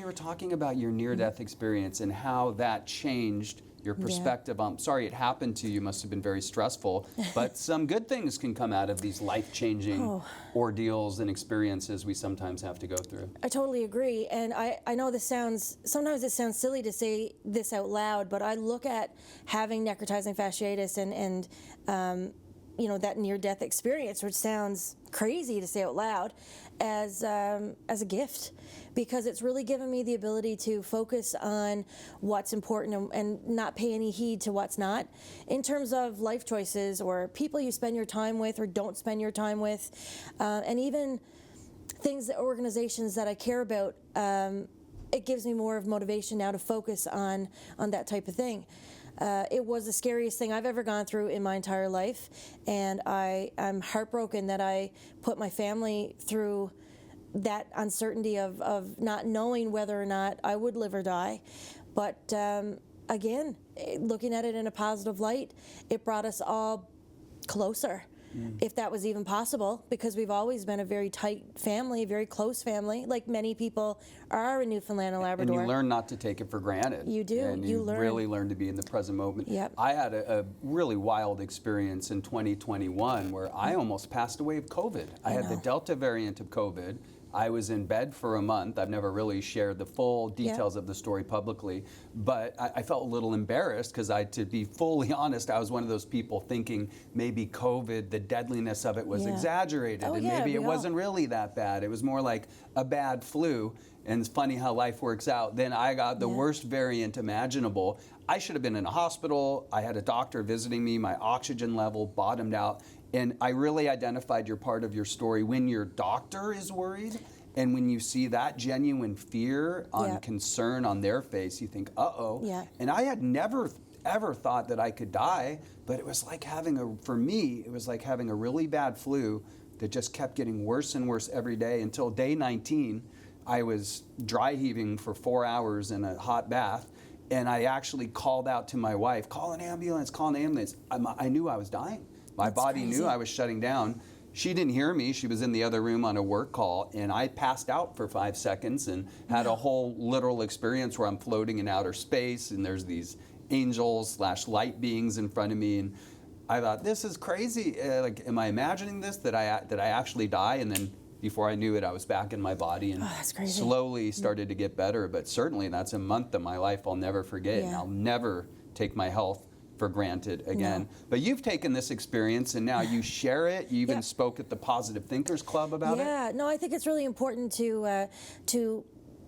were talking about your near-death experience and how that changed your perspective. I'm sorry it happened to you. Must have been very stressful. But some good things can come out of these life-changing ordeals and experiences we sometimes have to go through. I totally agree. And I know sometimes it sounds silly to say this out loud, but I look at having necrotizing fasciitis and that near-death experience, which sounds crazy to say out loud, as a gift, because it's really given me the ability to focus on what's important and not pay any heed to what's not, in terms of life choices or people you spend your time with or don't spend your time with, and even things, organizations that I care about. It gives me more of motivation now to focus on that type of thing. It was the scariest thing I've ever gone through in my entire life, and I'm heartbroken that I put my family through that uncertainty of not knowing whether or not I would live or die. But again, looking at it in a positive light, it brought us all closer, if that was even possible, because we've always been a very tight family, a very close family, like many people are in Newfoundland and Labrador. And you learn not to take it for granted. You do. And you really learn to be in the present moment. Yep. I had a really wild experience in 2021 where I almost passed away of COVID. I had the Delta variant of COVID. I was in bed for a month. I've never really shared the full details of the story publicly, but I felt a little embarrassed because to be fully honest, I was one of those people thinking maybe COVID, the deadliness of it was exaggerated, and maybe it wasn't really that bad. It was more like a bad flu, and it's funny how life works out. Then I got the worst variant imaginable. I should have been in a hospital. I had a doctor visiting me. My oxygen level bottomed out. And I really identified your part of your story when your doctor is worried, and when you see that genuine fear on concern on their face, you think, uh-oh. And I had never ever thought that I could die, but it was like for me, it was like having a really bad flu that just kept getting worse and worse every day until day 19. I was dry heaving for 4 hours in a hot bath, and I actually called out to my wife, call an ambulance, call an ambulance. I knew I was dying. My body knew I was shutting down. She didn't hear me. She was in the other room on a work call, and I passed out for 5 seconds and had a whole literal experience where I'm floating in outer space, and there's these angels/light beings in front of me, and I thought, this is crazy. Like, am I imagining this? That I actually die? And then before I knew it, I was back in my body and slowly started to get better. But certainly, that's a month of my life I'll never forget, and I'll never take my health for granted again. No. But you've taken this experience and now you share it. You even spoke at the Positive Thinkers Club about it. Yeah, no, I think it's really important to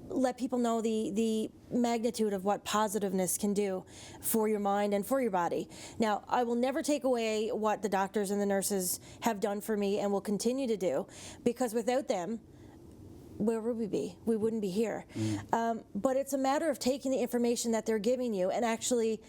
let people know the magnitude of what positiveness can do for your mind and for your body. Now, I will never take away what the doctors and the nurses have done for me and will continue to do, because without them, where would we be? We wouldn't be here. But it's a matter of taking the information that they're giving you and actually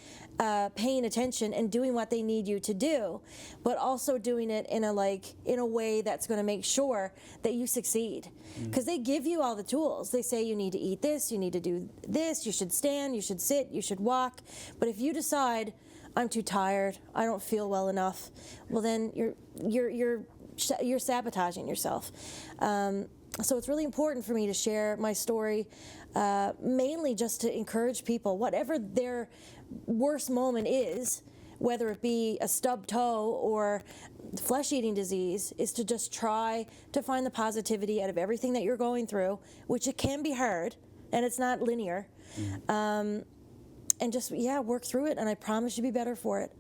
paying attention and doing what they need you to do, but also doing it in a way that's going to make sure that you succeed. Because they give you all the tools. They say you need to eat this, you need to do this, you should stand, you should sit, you should walk. But if you decide, I'm too tired, I don't feel well enough, well then you're sabotaging yourself. So it's really important for me to share my story, mainly just to encourage people, whatever their worst moment is, whether it be a stubbed toe or flesh-eating disease, is to just try to find the positivity out of everything that you're going through, which it can be hard, and it's not linear, and just, work through it, and I promise you'll be better for it.